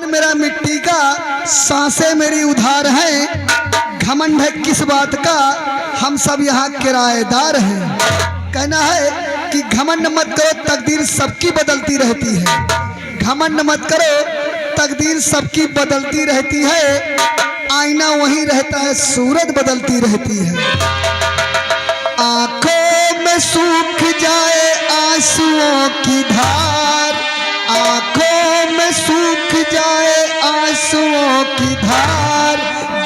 मेरा मिट्टी का, सांसें मेरी उधार हैं, घमंड है किस बात का, हम सब यहाँ किराएदार हैं। कहना है कि घमंड मत करो, तकदीर सबकी बदलती रहती है। घमंड मत करो, तकदीर सबकी बदलती रहती है। आईना वहीं रहता है, सूरत बदलती रहती है। आंखों में सूख जाए आंसुओं की धार, आंखों में सूख जाए आंसुओं की धार,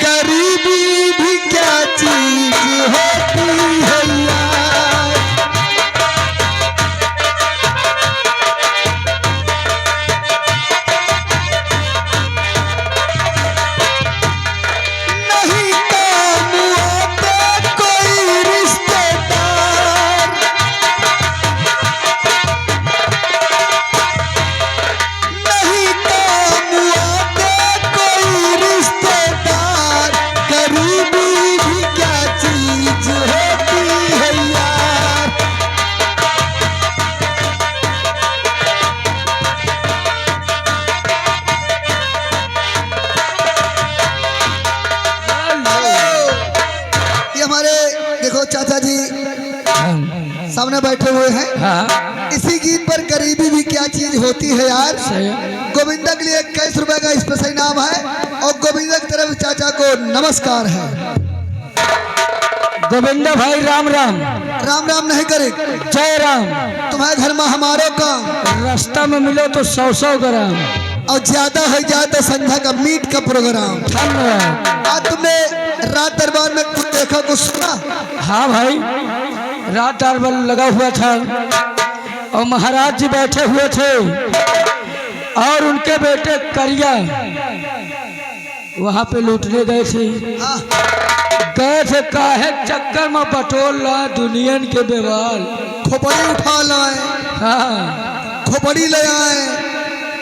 गरीबी भी क्या चीज होती है यार। नहीं काम आता कोई रिश्तेदार, नहीं काम आता कोई रिश्तेदार, गरीबी भी क्या चीज होती है यार। ये हमारे देखो चाचा जी सामने बैठे हुए हैं। हाँ इसी गीत पर गरीबी भी क्या चीज होती है यार। सही। गोविंदा के लिए 21 रुपए का स्पेशल इनाम है और गोविंदा की तरफ चाचा को नमस्कार है। गोविंदा भाई राम राम। राम राम नहीं करे, जय राम। तुम्हारे घर में हमारो काम, रास्ता में मिलो तो 100 ग्राम। और ज्यादा हो जाए तो संध्या का मीट का प्रोग्राम। धन्यवाद। आज तुमने रात दरबार में कुछ देखा, कुछ सुना? हाँ भाई, रात दरबार लगा हुआ था और महाराज जी बैठे हुए थे और उनके बेटे करिया वहाँ पे लूटने गए थे। हाँ, गए थे काहे चक्कर में बटोल ला दुनियन के बेवाल। खोपड़ी उठा लाए, हाँ खोपड़ी ले आए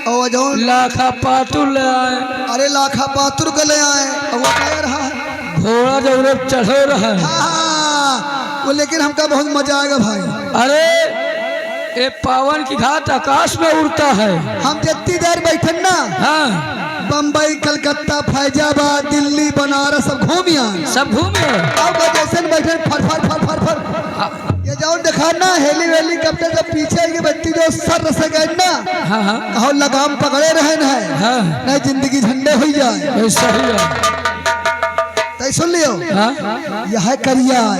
और जौन लाखा पातू ले आए, अरे लाखा पातुर को ले आए और वो कह रहा है घोड़ा जरूर चढ़ो रहा है। हाँ, वो लेकिन हमका बहुत मजा आएगा भाई। अरे ये पावन की घाट आकाश में उड़ता है। हम जितनी देर बैठन ना, हाँ बम्बई कलकत्ता फैजाबाद दिल्ली बनारस सब घूमिया, सब घूमे। अब जैसे बैठे फर फर फर फर फर ये जाओ देखा ना, हेलीकॉप्टर से पीछे के व्यक्ति जो सर से गए ना, हाँ हाँ कहो लगाम पकड़े रहे है, हाँ नहीं जिंदगी झंडे हो जाए। ऐसा ही है। तो सुन लियो, हाँ यह करिया है,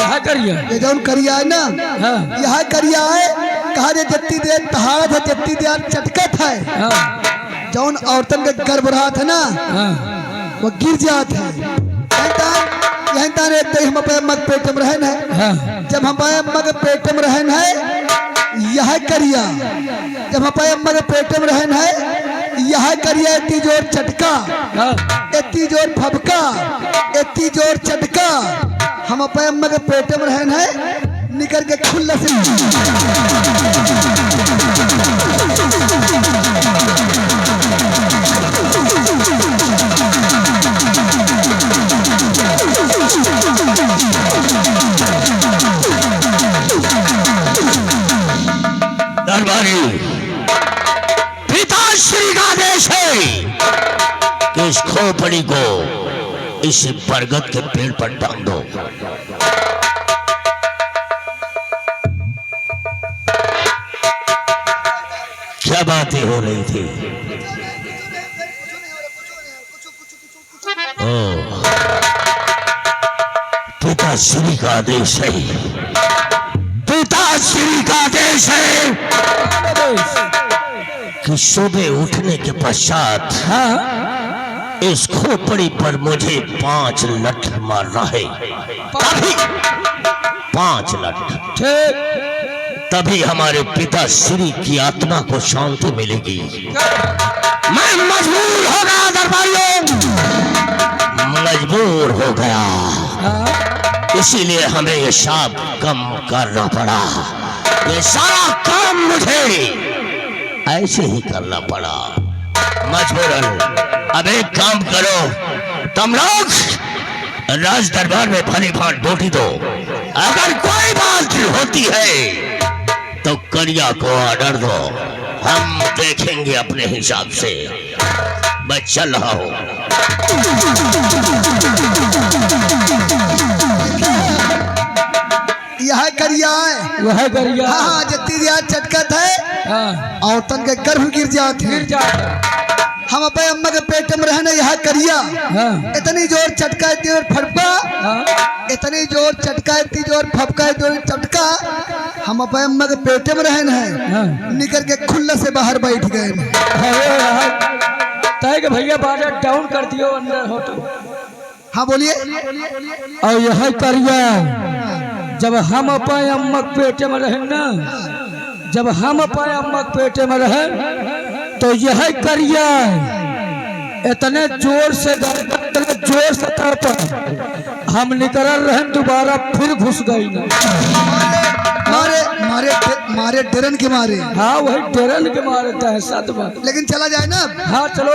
यह करिए। ये जो करिया है ना, हाँ यह करिया है। कहा जे जितनी देर तहाड़ था, जितनी देर चटकत है, हाँ जौन औरतन के गर्भ रहा था ना, हाँ वो गिर जात है। यही तार हम अपने मग पेट में रहन है। हाँ जब हम मग पेट में रहन है, यह करिया, जब हम मग पेट में रहन है, यह करिया इतनी जोर चटका, हाँ इतनी जोर फबका, इतनी जोर चटका, हम अपने मग पेट में रहन है, निकल के खुल्ला से दरबारी पिताश्री का आदेश है कि इस खोपड़ी को इस बरगद के पेड़ पर टांग दो। क्या बातें हो रही थी? ओ, पिताश्री का आदेश है, पिताश्री का आदेश है कि सुबह उठने के पश्चात हाँ इस खोपड़ी पर मुझे 5 लठ मारना है। तभी 5 लठ, ठीक। तभी हमारे पिता श्री की आत्मा को शांति मिलेगी। मैं मजबूर हो गया दरबारियों, मजबूर हो गया, हाँ इसीलिए हमें ये शाप कम करना पड़ा। ये सारा काम मुझे ऐसे ही करना पड़ा मजबूरन। अब एक काम करो, तुम लोग राज दरबार में भली भांट ड्यूटी दो। अगर कोई बात होती है तो करिया को ऑर्डर दो, हम देखेंगे अपने हिसाब से। मैं चल रहा हूँ। यह करिया है, वह करिया। हाँ हाँ, जत्ती दिया चटकत है हाँ, औरतन के गर्भ गिर जाते गिर हैं। जाता। हम अपने अम्मा के पेट में रहने यह करिया, हाँ, इतनी जोर चटका इतनी जोर फटका, हाँ, इतनी जोर चटका इतनी जोर फटका इतनी जोर चटका, हम अपने अम्मा के पेट में रहने हैं, हाँ। निकल के खुल्ला से बाहर बैठ गए। अरे यार, तय के भैया बाजा डाउन कर दियो अंदर हो तो। हाँ बोलिए। और यह करिया जब हम अपने अम्मा के पेटे में रहे ना, जब हम अपने अम्मा के पेटे में रहे तो यह करिया इतने जोर से इतने जोर से तड़पा हम निकल रहे, दोबारा फिर घुस गई ना। मारे मारे मारे डरन के मारे। हाँ, वही डरन के मारे दहशत में। लेकिन चला जाए ना। हाँ चलो।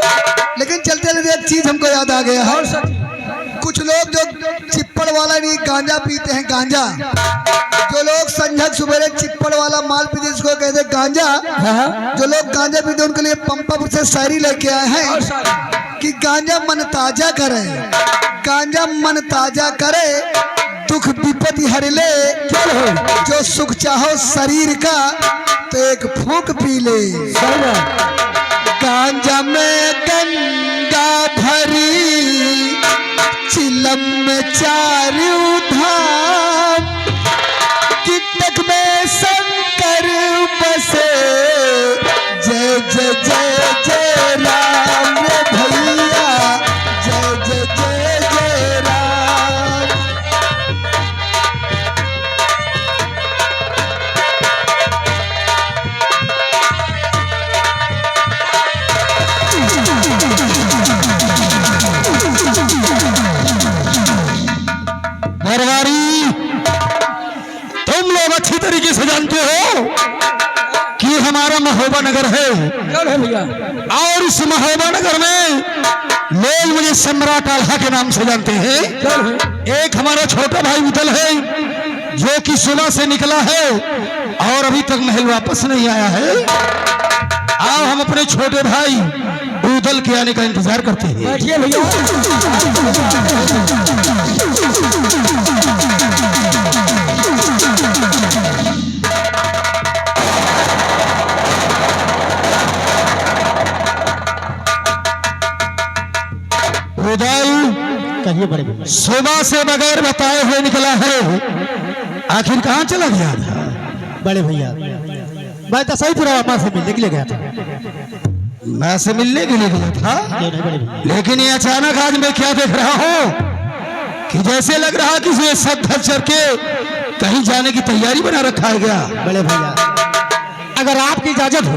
लेकिन चलते चलते एक चीज हमको याद आ गया है। और सच कुछ लोग जो चिप्पड़ वाला नहीं गांजा पीते हैं, गांजा जो लोग संझक सुबह चिप्पड़ वाला माल पीते जिसको कहते हैं गांजा, हाँ, जो लोग गांजा पीते उनके लिए पंपापुर से शायरी लेके आए हैं और सच कि गांजा मन ताजा करे, गांजा मन ताजा करे, दुख विपत्ति हर ले, चलो जो सुख चाहो शरीर का तो एक फूंक पी ले। गांजा में गंगा भरी, चिलम में चारू धाम, कितक में शंकर बसे, जय जय जय जय राम रे भैया, जय जय जय जय राम। बरवारी, तुम लोग अच्छी तरीके से जानते हो कि हमारा महोबा नगर है, चल भैया। और इस महोबा नगर में लोग मुझे सम्राट आल्हा के नाम से जानते हैं। चल एक हमारा छोटा भाई उदल है जो कि सुबह से निकला है और अभी तक महल वापस नहीं आया है। आओ हम अपने छोटे भाई उदल के आने का इंतजार करते हैं। बैठिए भैया। उदल कहिए बड़े भैया। सुबह से बगैर बताए हुए निकला है, आखिर कहाँ चला गया था? बड़े भैया, मैं तो सही पूरा माँ से मिलने के लिए गया था। मैं से मिलने के लिए गया था, क्यों नहीं बड़े भैया? लेकिन ये अचानक आज मैं क्या देख रहा हूँ कि जैसे लग रहा कि ये सब धर चढ़ के कहीं जाने की तैयारी बना रखा है गया। बड़े भैया, अगर आपकी इजाजत हो,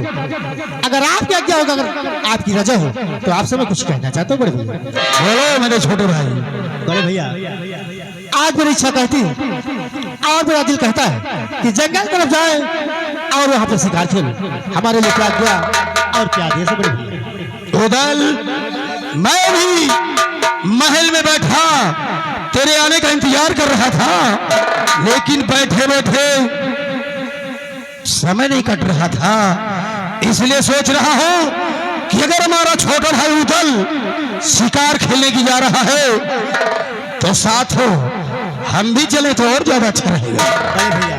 अगर आपकी आज्ञा होगा, अगर आपकी रजा हो तो आपसे मैं कुछ कहना चाहता हूँ बड़े भैया। बोलो मेरे छोटे भाई। बड़े भैया, आज मेरी इच्छा कहती है और मेरा दिल कहता है कि जंगल तरफ जाए और वहाँ पे शिकार खेले। हमारे लिए क्या आज्ञा और क्या आदेश है बड़े भैया? उदल, मैं भी महल में बैठा तेरे आने का इंतजार कर रहा था, लेकिन बैठे बैठे समय नहीं कट रहा था, इसलिए सोच रहा हूं कि अगर हमारा छोटा भाई उदल शिकार खेलने की जा रहा है तो साथ हो हम भी चले तो और ज्यादा अच्छा रहेगा। बड़े भैया,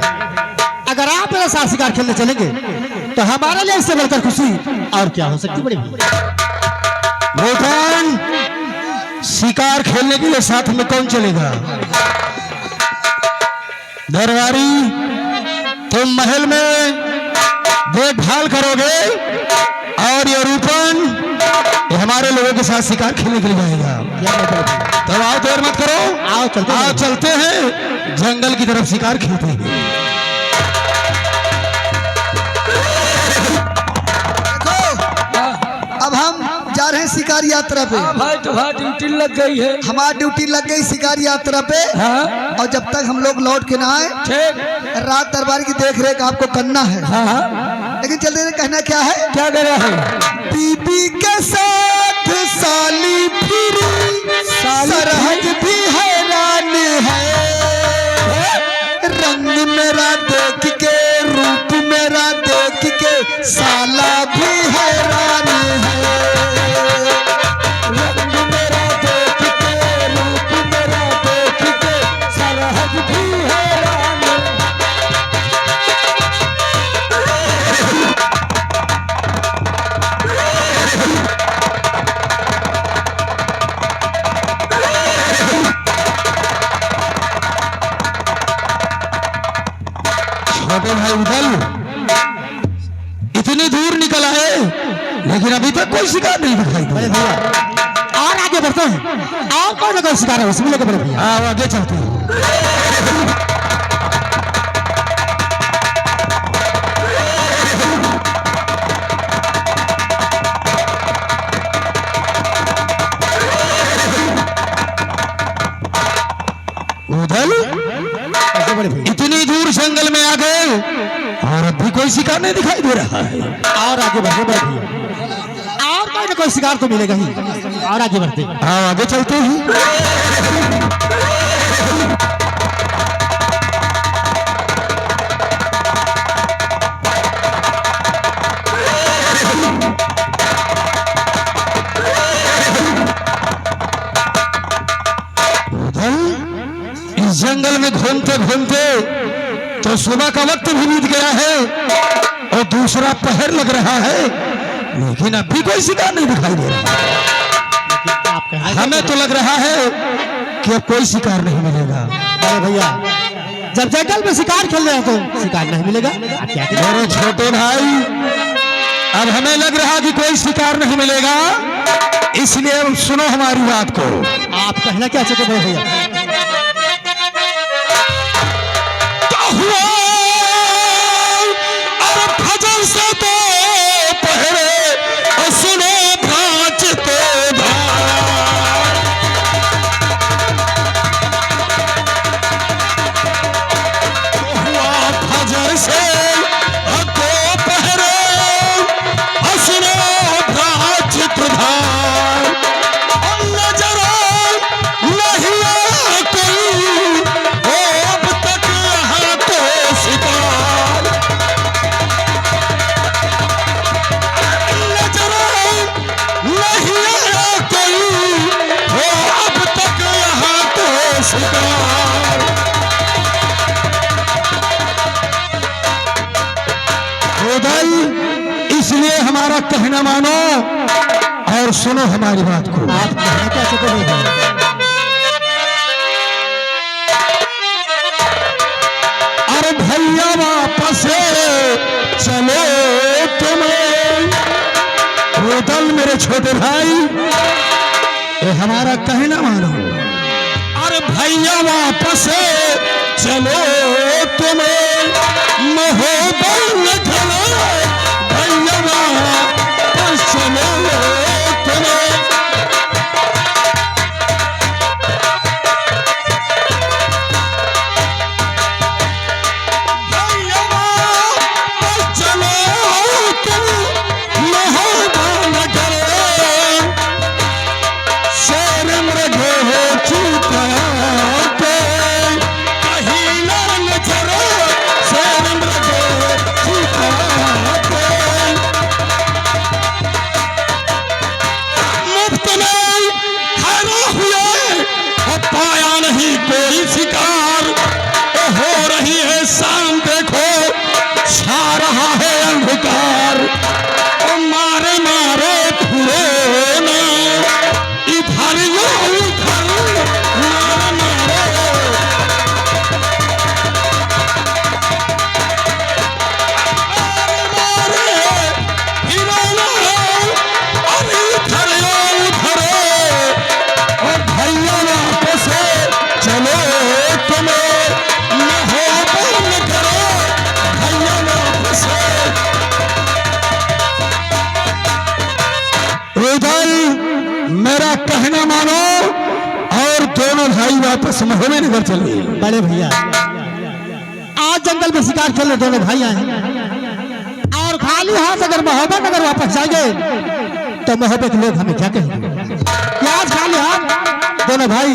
अगर आप मेरे साथ शिकार खेलने चलेंगे तो हमारे लिए इससे बढ़कर खुशी और क्या हो सकती बड़े भैया? भूटान, शिकार खेलने के लिए साथ में कौन चलेगा? दरबारी, तुम महल में देखभाल करोगे और ये रूपन ये हमारे लोगों के साथ शिकार खेलने के लिए जाएगा। क्या बात है बड़े भैया? तो आओ, देर मत करो, आओ चलते हैं। आओ चलते हैं जंगल की तरफ शिकार खेलते हैं। देखो, अब हम जा रहे हैं शिकार यात्रा पे। हाँ भाई, तुम्हारी ड्यूटी लग गई है। हमारी ड्यूटी लग गई शिकार यात्रा पे, हाँ और जब तक हम लोग लौट के ना आए ठीक। रात दरबार की देख रेख आपको करना है। हाँ हाँ, लेकिन चलते हैं, कहना क्या है? क्या कर रहा है? बीबी के साथ साली फिरी, सरहद भी हैरान है, रंग मेरा देख के रूप मेरा देख के साला भी हैरान है। छोटे भाई उधल इतनी दूर निकल आए लेकिन अभी तक कोई शिकार नहीं दिखाई बड़े दिया। भैया और आगे बढ़ते हैं और कौन ना कौन शिकार है उसमें लेकर बड़े भैया। हाँ आगे चलते हैं। उधल ऐसे बड़े भैया इतनी दूर जंगल में आ गए और अब भी कोई शिकार नहीं दिखाई दे रहा है। और आगे बढ़ते बड़े भैया और कोई ना कोई शिकार तो मिलेगा ही और आगे बढ़ते हाँ आगे चलते हैं। इस जंगल में घूमते घूमते तो सुबह का वक्त भी बीत गया है और दूसरा पहर लग रहा है लेकिन अभी कोई शिकार नहीं दिखाई दे रहा। आप कहें हमें तो लग रहा है कि अब कोई शिकार नहीं मिलेगा। बड़े भैया जब जंगल में शिकार खेल रहे हैं तो शिकार नहीं मिलेगा। आप क्या करें मेरे छोटे भाई अब हमें लग रहा कि कोई शिकार नहीं मिलेगा इसलिए अब सुनो हमारी बात को। आप कहना क्या चाहते बड़े भैया। फजल से तो पहरे और सुनो नाचते फजल से तो पहरे और सुनो नाचते नजरा नहीं आया कोई अब तक यहाँ तो शिकार नजरा नहीं आया कोई अब तक यहाँ तो शिकार इसलिए हमारा कहना मानो और सुनो हमारी बात को। आप कहना क्या चाहते बड़े भैया। अरे भैया वापस चलो तुम्हें रोदल मेरे छोटे भाई ये हमारा कहना मानो। अरे भैया वापस चलो तुम्हें महोबत चलो भैया वापस चलो तुम्हें पाया नहीं कोई शिकार हो रही है शाम देखो छा रहा है अंधकार मारे मारे फिरे ना इधर यो उधर मारे मारे फिरे ना और इधर यो उधर और भैया वापस चलो तुम्हें महोबत करो भैया वापस मेरा कहना मानो और दोनों भाई वापस महोबे नगर चले। बड़े भैया आज जंगल में शिकार खेलने दोनों भाई आए हैं और खाली हाथ अगर महोबा नगर वापस जाएंगे तो महोबे के लोग हमें क्या कहेंगे कि आज खाली हाथ दोनों भाई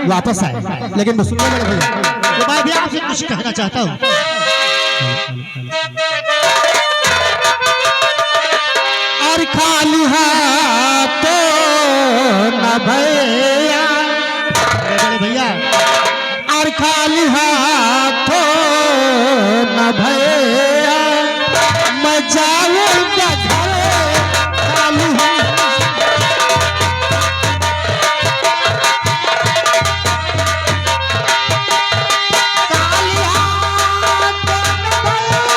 वापस आए। लेकिन मैं सुनिए बड़े भैया तो मैं भी आपसे कुछ कहना चाहता हूँ। और खाली हाथ तो न भैया बड़े भैया और खाली हाथ तो न भैया मैं जाऊंगा घर खाली हाथ खाली हाथ तो न भैया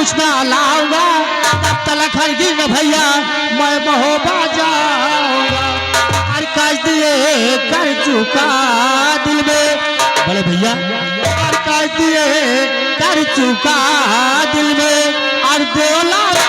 कुछ ना लाऊंगा, तब तलक हर दिन भैया मैं महोबा जाऊंगा। और काज दिए कर चुका दिल में बड़े भैया, और काज दिए कर चुका दिल में, और 2 लाख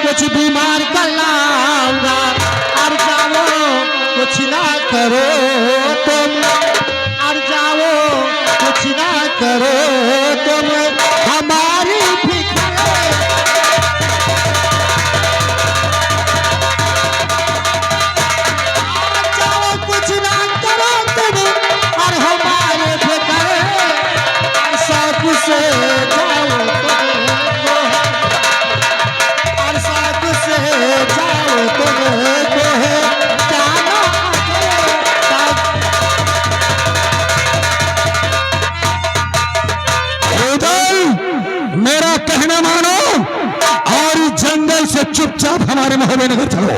कुछ बीमार कर लाऊंगा। और जाओ कुछ ना करो तुम, और जाओ कुछ ना करो तुम हमारी फिक्र। जाओ कुछ ना करो तुम और हमारे फिक्र, और सब से जाओ मेरा कहना मानो और इस जंगल से चुपचाप हमारे महोबे नगर चलो।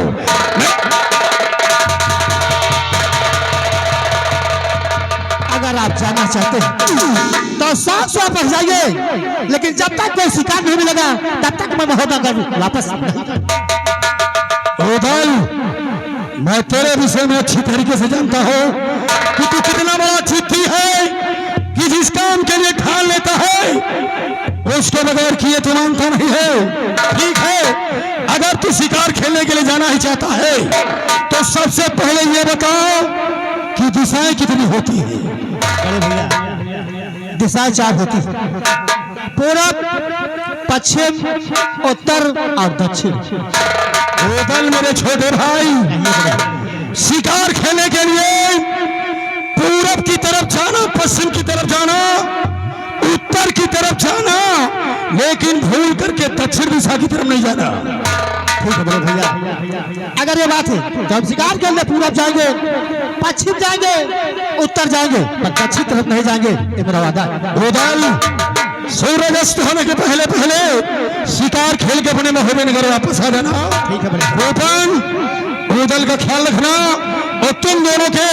अगर आप जाना चाहते हैं तो साफ वापस जाइए, लेकिन जब तक कोई शिकार नहीं मिलेगा तब तक मैं महोबा नगर वापस उदल, मैं तेरे विषय में अच्छी तरीके से जानता हूं कि तू कितना बड़ा चिट्ठी है कि जिस काम के लिए ठान लेता है उसके बगैर किए तो मानता नहीं है। ठीक है, अगर तू शिकार खेलने के लिए जाना ही चाहता है तो सबसे पहले ये बताओ कि दिशाएं कितनी होती है। अरे भैया, दिशाएं 4 होती है, पूरब, पश्चिम, उत्तर और दक्षिण। उदल मेरे छोटे भाई, शिकार खेलने के लिए पूरब की तरफ जाना, पश्चिम की तरफ जाना, उत्तर की तरफ जाना, लेकिन भूल करके दक्षिण दिशा की तरफ नहीं जाना। ठीक है बड़े भैया, अगर ये बात है तो हम शिकार के लिए पूरब जाएंगे, पश्चिम जाएंगे, उत्तर जाएंगे, पर दक्षिण तरफ नहीं जाएंगे, ये मेरा वादा। उदल, सूरज अस्त होने के पहले पहले शिकार खेल के अपने महोबे नगर वापस आ जाना। ठीक है बड़े। रोपन, उदल का ख्याल रखना और तुम दोनों के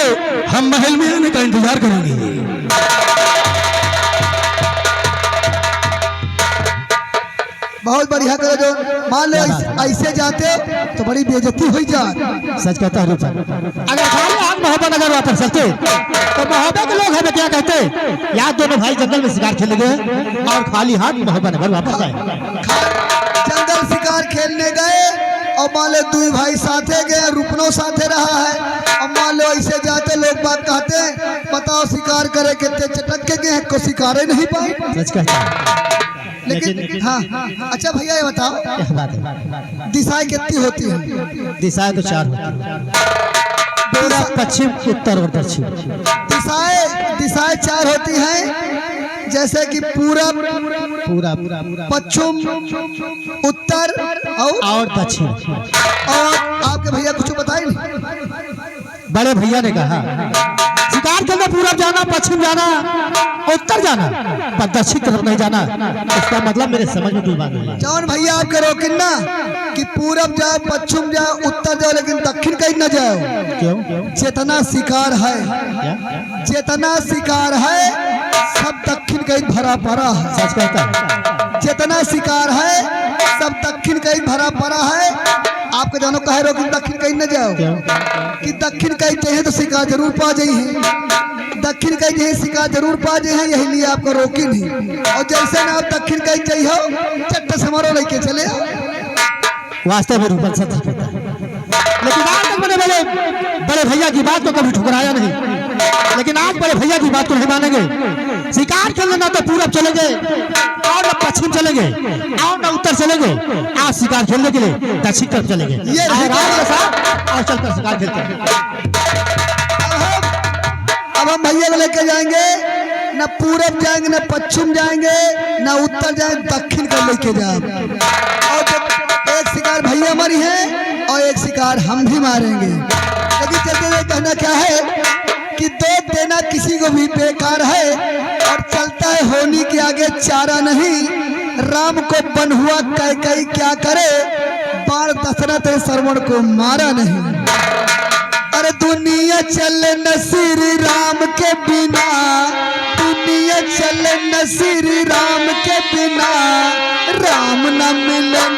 हम महल में आने का इंतजार करेंगे। बहुत बढ़िया करो। जो मान लो ऐसे जाते तो बड़ी बेइज्जती हो जात। सच कहता है अगर खाली हाथ महोबा नगर वापस चलते तो महोबा के लोग हमें क्या कहते, यार दोनों भाई जंगल में शिकार खेलने गए और खाली हाथ महोबा नगर वापस आए। जंगल शिकार खेलने गए और मान लो 2 भाई साथे गए, रुपनो साथे रहा है, अब मान लो ऐसे जाते लोग बात कहते हैं बताओ शिकार करे कितने चटक के गए को शिकारे नहीं पाए। सच कहता है लेकिन हाँ, अच्छा भैया ये बताओ दिशाएं कितनी होती है? दिशाएं तो 4 होती है, पूरब, पश्चिम, उत्तर और दक्षिण। दिशाएं 4 होती हैं, जैसे कि पूरब, पश्चिम, उत्तर और दक्षिण। और आपके भैया कुछ बताए नहीं? बड़े भैया ने कहा शिकार के लिए पूरब जाना, पश्चिम जाना, उत्तर जाना, पर दक्षिण तरफ नहीं जाना। इसका मतलब मेरे समझ में कोई बात नहीं। जौन भैया आप करो कि ना कि पूरब जाओ, पश्चिम जाओ, उत्तर जाओ, लेकिन दक्षिण कहीं न जाओ। क्यों? जितना शिकार है, जितना शिकार है सब दक्षिण का ही भरा पड़ा है। सच कहता है। जितना शिकार है सब दक्षिण का ही भरा पड़ा है। आपके जानो कहे रहो कि दक्षिण कहीं न जाओ, क्यों? कि दक्षिण कहीं चाहिए तो शिकार जरूर पा जाइए, दक्षिण कहीं चाहिए शिकार जरूर पा जाइए, यही लिए आपको रोकी नहीं। और जैसे ना आप दक्षिण कहीं चाहिए हो चट्ट समारोह लेके चले आओ। वास्तव में रूपन सच कहता है, लेकिन आज तक मैंने बड़े भैया की बात को कभी ठुकराया नहीं, लेकिन आज बड़े भैया की बात को नहीं मानेंगे। शिकार खेलने ना तो पूरब चले गए और न पश्चिम चले गए और न उत्तर चले गए, आज शिकार खेलने के लिए दक्षिण तरफ चले गए। ये आज रात के साथ और चलकर शिकार खेलते हैं। अब हम भैया को लेके जाएंगे, न पूरब जाएंगे न पश्चिम जाएंगे न उत्तर जाएंगे, दक्षिण को लेके जाओ। और जब एक शिकार भैया मरी है और एक शिकार हम भी मारेंगे। लेकिन चलते हुए कहना क्या है कि दो देना किसी को भी बेकार है और चलता है होली के आगे चारा नहीं। राम को बन हुआ कैकई क्या करे, बाण दशरथ श्रवण को मारा नहीं। अरे दुनिया चले न श्री राम के बिना, दुनिया चले न श्री राम के बिना, राम न मिले